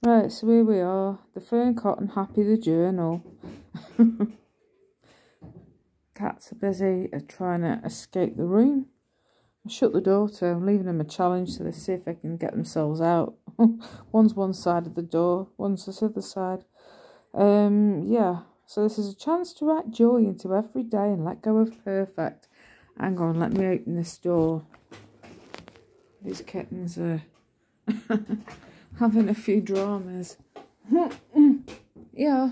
Right, so here we are. The Fern Cotton Happy the Journal. Cats are busy trying to escape the room. I shut the door too. I'm leaving them a challenge so they see if they can get themselves out. One's one side of the door, one's this other side. Yeah, so this is a chance to write joy into every day and let go of perfect. Hang on, let me open this door. These kittens are having a few dramas. Yeah,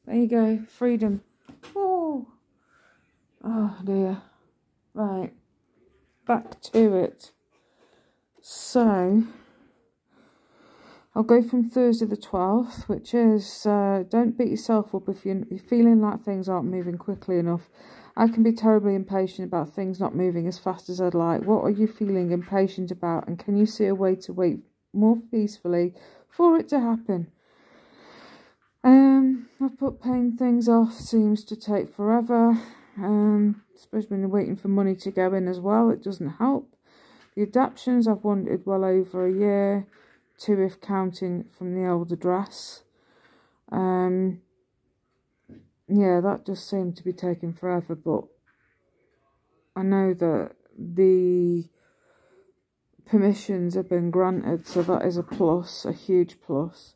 there you go, freedom. Oh dear. Right, back to it. So I'll go from Thursday the 12th, which is don't beat yourself up if you're feeling like things aren't moving quickly enough. I can be terribly impatient about things not moving as fast as I'd like. What are you feeling impatient about, and can you see a way to wait more peacefully for it to happen? I've put paying things off seems to take forever. Especially when you're waiting for money to go in as well, it doesn't help. The adaptions I've wanted well over a year, 2 if counting from the old address. Yeah, that just seemed to be taking forever, but I know that the permissions have been granted, so that is a plus, a huge plus.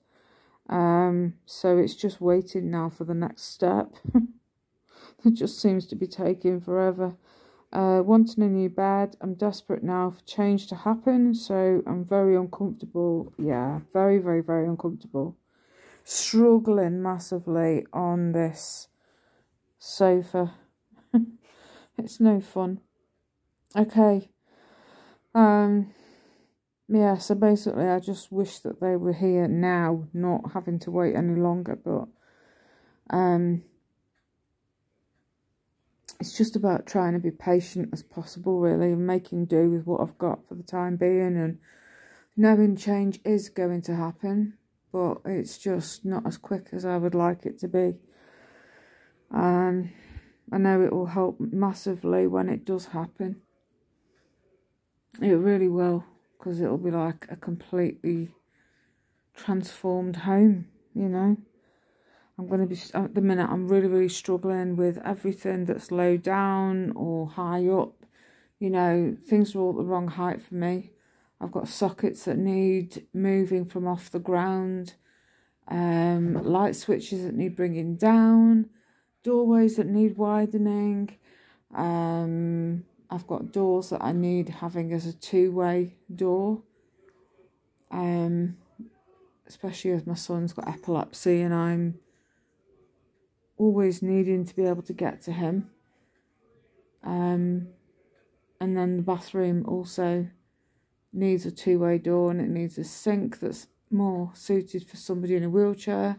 So it's just waiting now for the next step. It just seems to be taking forever. Wanting a new bed. I'm desperate now for change to happen, so I'm very uncomfortable. Yeah, very, very, very uncomfortable. Struggling massively on this sofa. It's no fun. Okay. Yeah, so basically I just wish that they were here now, not having to wait any longer, but it's just about trying to be patient as possible, really, and making do with what I've got for the time being, and knowing change is going to happen, but it's just not as quick as I would like it to be. I know it will help massively when it does happen. It really will, because it'll be like a completely transformed home, you know. I'm going to be, at the minute, I'm really, really struggling with everything that's low down or high up. You know, things are all the wrong height for me. I've got sockets that need moving from off the ground, light switches that need bringing down, doorways that need widening. I've got doors that I need having as a 2-way door. Especially as my son's got epilepsy and I'm always needing to be able to get to him. And then the bathroom also needs a 2-way door, and it needs a sink that's more suited for somebody in a wheelchair.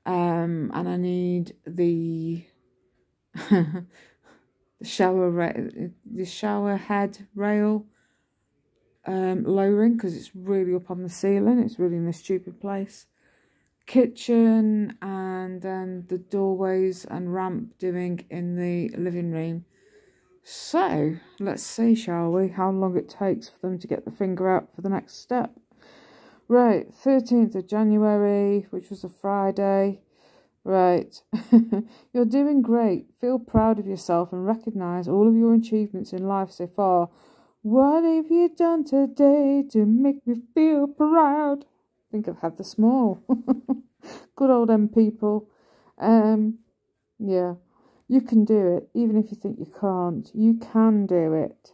And I need the the shower head rail lowering, because it's really up on the ceiling. It's really in a stupid place. Kitchen, and then the doorways and ramp doing in the living room. So let's see, shall we, how long it takes for them to get the finger out for the next step. Right, 13th of January, which was a Friday. Right. You're doing great. Feel proud of yourself and recognise all of your achievements in life so far. What have you done today to make me feel proud? I think I've had the small. Good old them people. Yeah. You can do it. Even if you think you can't, you can do it.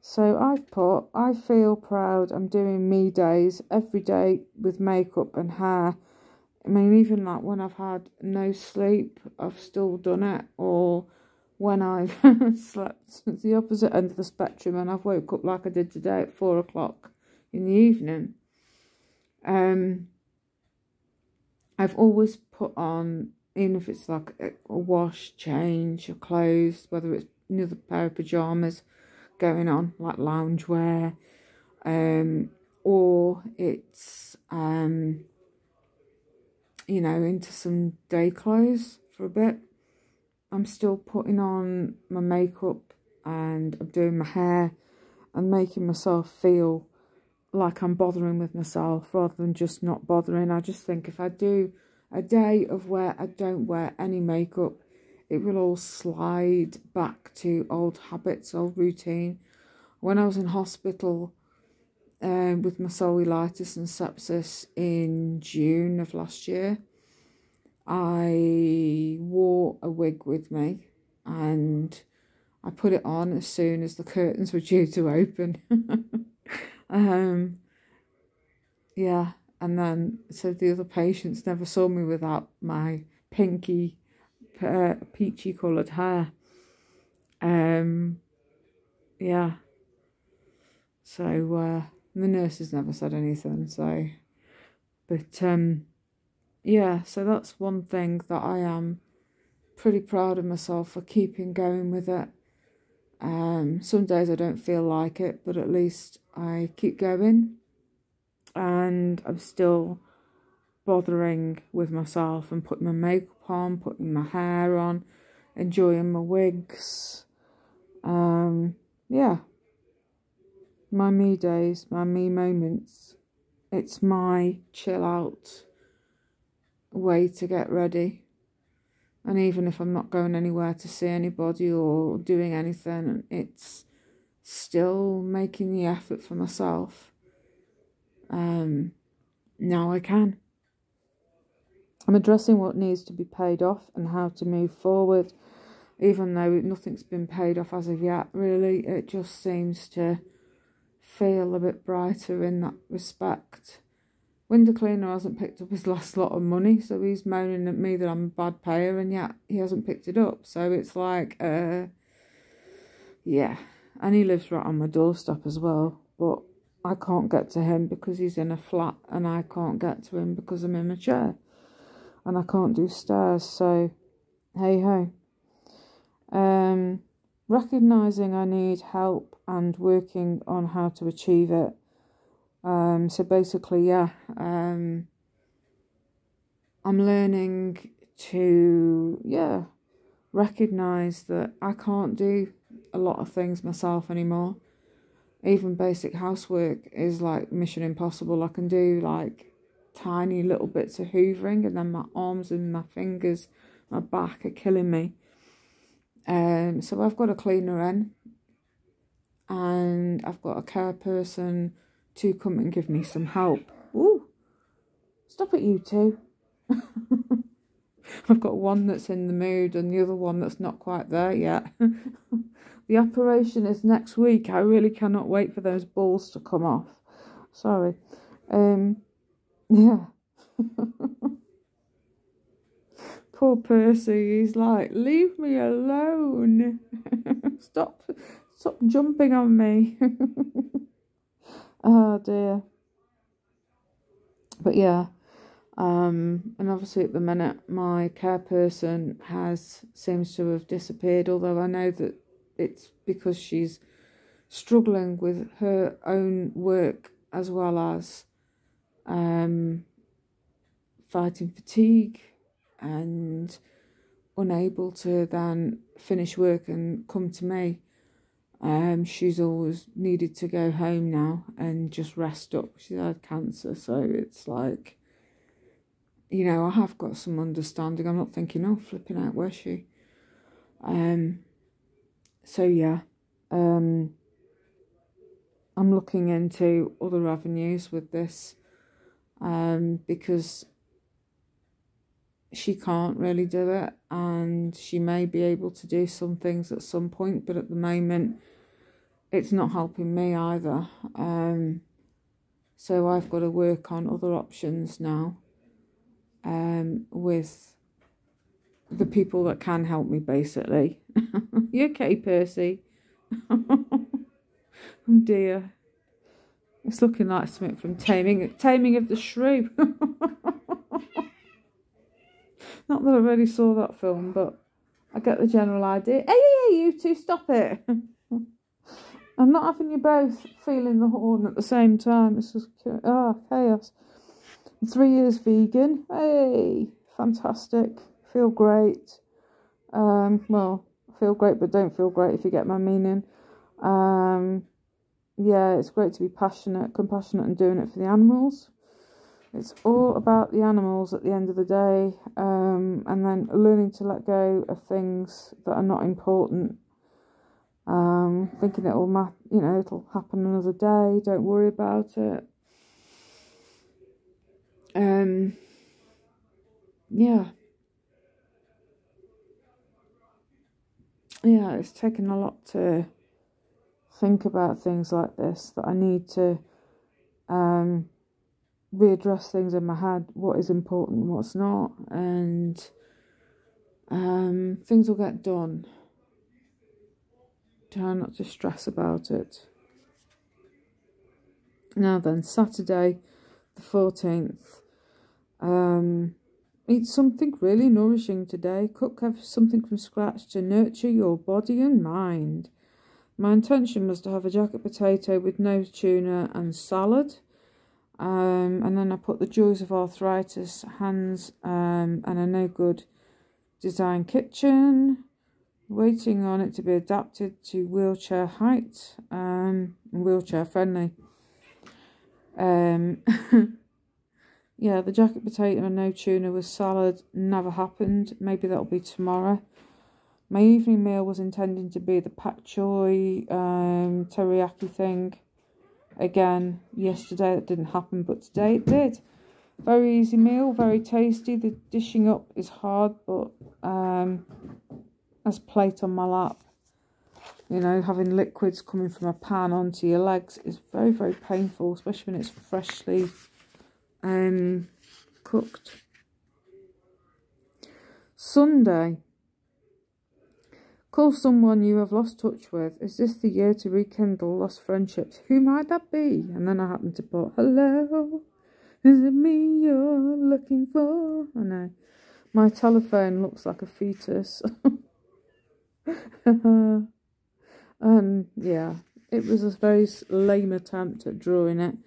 So I've put, I feel proud. I'm doing me days every day with makeup and hair. I mean, even like when I've had no sleep, I've still done it. Or when I've slept at the opposite end of the spectrum and I've woke up like I did today at 4 o'clock in the evening. I've always put on, even if it's like a wash, change your clothes, whether it's another pair of pyjamas going on, like loungewear, or it's, you know, into some day clothes for a bit. I'm still putting on my makeup and I'm doing my hair and making myself feel like I'm bothering with myself rather than just not bothering. I just think if I do a day of where I don't wear any makeup, it will all slide back to old habits, old routine. When I was in hospital with my cellulitis and sepsis in June of last year, I wore a wig with me and I put it on as soon as the curtains were due to open. Yeah, and then so the other patients never saw me without my pinky, peachy coloured hair. Yeah, so the nurses never said anything. So, but yeah, so that's one thing that I am pretty proud of myself for keeping going with it. Some days I don't feel like it, but at least I keep going, and I'm still bothering with myself and putting my makeup on, putting my hair on, enjoying my wigs. Yeah, my me days, my me moments. It's my chill out way to get ready. And even if I'm not going anywhere to see anybody or doing anything, it's still making the effort for myself. Now I can. I'm addressing what needs to be paid off and how to move forward. Even though nothing's been paid off as of yet, really, it just seems to feel a bit brighter in that respect. Window cleaner hasn't picked up his last lot of money, so he's moaning at me that I'm a bad payer, and yet he hasn't picked it up. So it's like, yeah. And he lives right on my doorstep as well, but I can't get to him because he's in a flat, and I can't get to him because I'm in my chair, and I can't do stairs. So, hey ho. Recognising I need help and working on how to achieve it. So basically, yeah, I'm learning to, yeah, recognise that I can't do a lot of things myself anymore. Even basic housework is like mission impossible. I can do like tiny little bits of hoovering, and then my arms and my fingers, my back are killing me. So I've got a cleaner in, and I've got a care person to come and give me some help. Ooh, stop it, you two. I've got one that's in the mood and the other one that's not quite there yet. The operation is next week. I really cannot wait for those balls to come off. Sorry. Yeah. Poor Percy, he's like, leave me alone. Stop jumping on me. Oh dear. But yeah, and obviously at the minute my care person seems to have disappeared, although I know that it's because she's struggling with her own work as well as fighting fatigue and unable to then finish work and come to me. She's always needed to go home now and just rest up. She's had cancer, so it's like, you know, I have got some understanding. I'm not thinking, oh, flipping out, where's she? So yeah, I'm looking into other avenues with this, because she can't really do it, and she may be able to do some things at some point, but at the moment it's not helping me either. So I've got to work on other options now, with the people that can help me, basically. You okay, Percy? Oh dear. It's looking like something from Taming of the Shrew. Not that I really saw that film, but I get the general idea. Hey, you two, stop it. I'm not having you both feeling the horn at the same time. It's just chaos. I'm 3 years vegan. Hey, fantastic. Feel great. Well, feel great, but don't feel great, if you get my meaning. yeah, it's great to be passionate, compassionate and doing it for the animals. It's all about the animals at the end of the day, and then learning to let go of things that are not important. Thinking it'll happen another day. Don't worry about it. Yeah, it's taken a lot to think about things like this, that I need to readdress things in my head, what is important and what's not, and things will get done. Try not to stress about it. Now then, Saturday the 14th. Eat something really nourishing today. Cook something from scratch to nurture your body and mind. My intention was to have a jacket potato with no tuna and salad. And then I put the joys of arthritis, hands, and a no good design kitchen. Waiting on it to be adapted to wheelchair height, wheelchair friendly. Yeah, the jacket potato and no tuna with salad never happened. Maybe that'll be tomorrow. My evening meal was intending to be the pak choi teriyaki thing. Again, yesterday it didn't happen, but today it did. Very easy meal, very tasty. The dishing up is hard, but as plate on my lap, you know, having liquids coming from a pan onto your legs is very, very painful, especially when it's freshly cooked. Sunday. Call someone you have lost touch with. Is this the year to rekindle lost friendships? Who might that be? And then I happened to put, hello, is it me you're looking for? I know. My telephone looks like a fetus. Yeah, it was a very lame attempt at drawing it.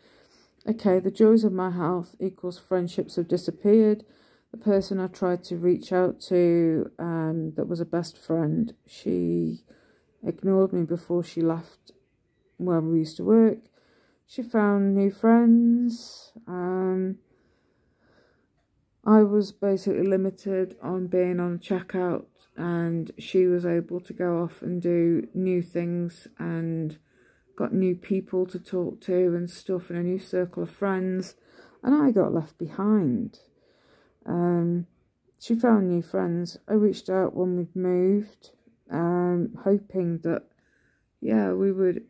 Okay, the joys of my health equals friendships have disappeared. The person I tried to reach out to, that was a best friend, she ignored me before she left where we used to work. She found new friends. I was basically limited on being on checkout, and she was able to go off and do new things and got new people to talk to and stuff, and a new circle of friends, and I got left behind. She found new friends. I reached out when we'd moved, hoping that, yeah, we would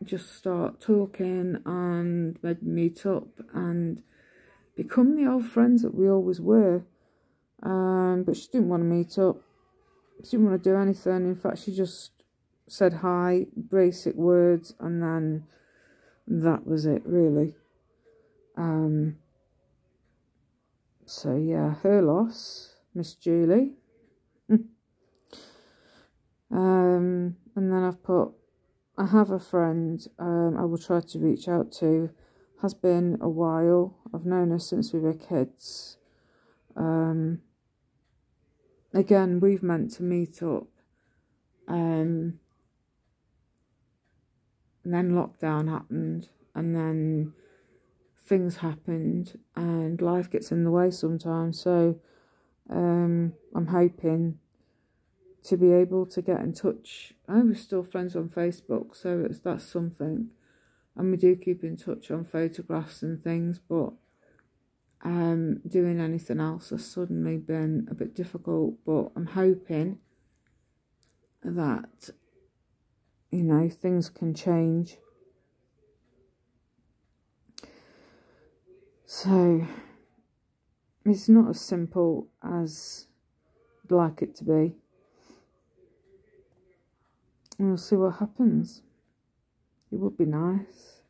just start talking and maybe meet up and become the old friends that we always were. But she didn't want to meet up. She didn't want to do anything. In fact, she just said hi, basic words, and then that was it, really. So yeah, her loss, Miss Julie. And then I've put, I have a friend I will try to reach out to. Has been a while. I've known her since we were kids. Again, we've meant to meet up. And then lockdown happened, and then things happened, and life gets in the way sometimes. So I'm hoping to be able to get in touch. We're still friends on Facebook, so that's something. And we do keep in touch on photographs and things, but doing anything else has suddenly been a bit difficult. But I'm hoping that, you know, things can change. So it's not as simple as I'd like it to be. We'll see what happens. It would be nice.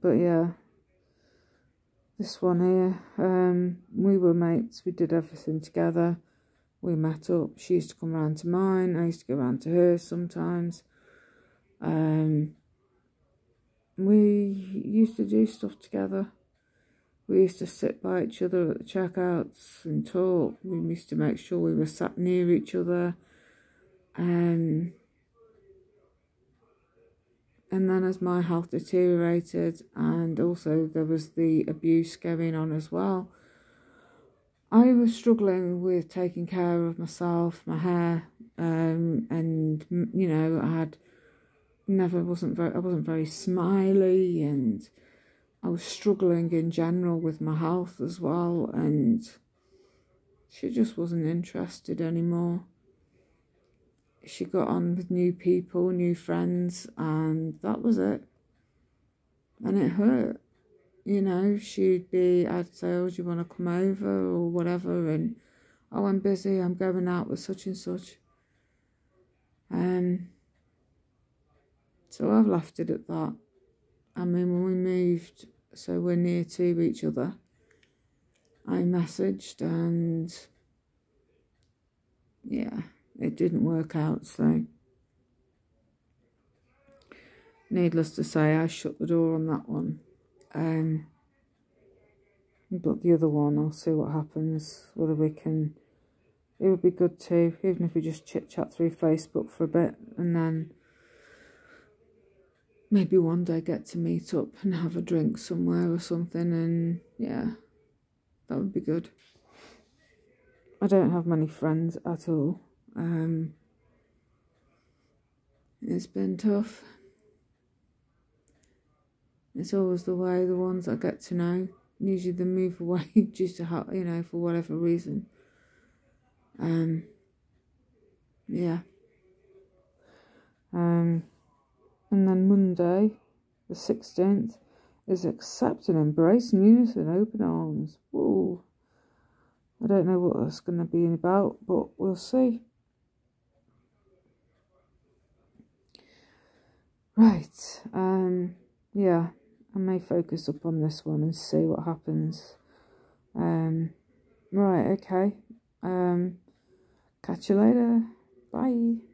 But yeah, this one here, we were mates. We did everything together. We met up. She used to come round to mine. I used to go round to hers sometimes. We used to do stuff together. We used to sit by each other at the checkouts and talk. We used to make sure we were sat near each other. And then as my health deteriorated, and also there was the abuse going on as well, I was struggling with taking care of myself, my hair, and you know, I wasn't very smiley, and I was struggling in general with my health as well, and she just wasn't interested anymore. She got on with new people, new friends, and that was it. And it hurt. You know, I'd say, oh, do you want to come over or whatever? And, oh, I'm busy, I'm going out with such and such. So I've left it at that. I mean, when we moved, so we're near to each other, I messaged, and yeah, it didn't work out, so needless to say, I shut the door on that one. But the other one, I'll see what happens, whether we can, it would be good too, even if we just chit-chat through Facebook for a bit, and then maybe one day get to meet up and have a drink somewhere or something, and yeah, that would be good. I don't have many friends at all. It's been tough. It's always the way, the ones I get to know, usually they move away due to, you know, for whatever reason. Yeah. And then Monday, the 16th, is accept and embrace newness in open arms. Whoa. I don't know what that's going to be about, but we'll see. Right. Yeah, I may focus up on this one and see what happens. Right, okay. Catch you later. Bye.